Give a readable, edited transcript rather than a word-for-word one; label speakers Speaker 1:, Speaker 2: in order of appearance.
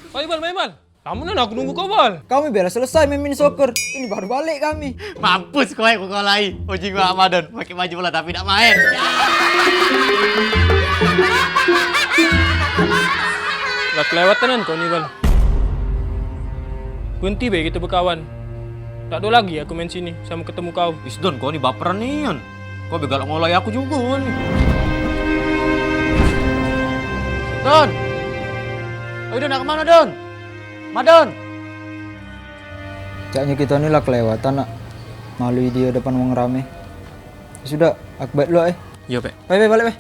Speaker 1: Oh Ibal, Ibal. Kamu nan aku nunggu kau Bal.
Speaker 2: Kami beres selesai main mini soccer. Ini baru balik kami.
Speaker 3: Mampus kowe kok kalai. Ujing gua Ramadan pakai baju bola tapi tidak main.
Speaker 1: Lah kelewatan kau nih Bal. Berhenti be kita berkawan. Tak ada lagi aku main sini sama ketemu kau.
Speaker 3: Isdon kau nih baperan nih. Kau begal ngolai aku juga nih. Don. Oh, Don, nak kemana Don? Madon.
Speaker 2: Caknya kita ini lah kelewatan nak. Malu dia depan orang rame. Sudah, aku balik dulu
Speaker 1: Iya, Pak.
Speaker 2: Bye balik.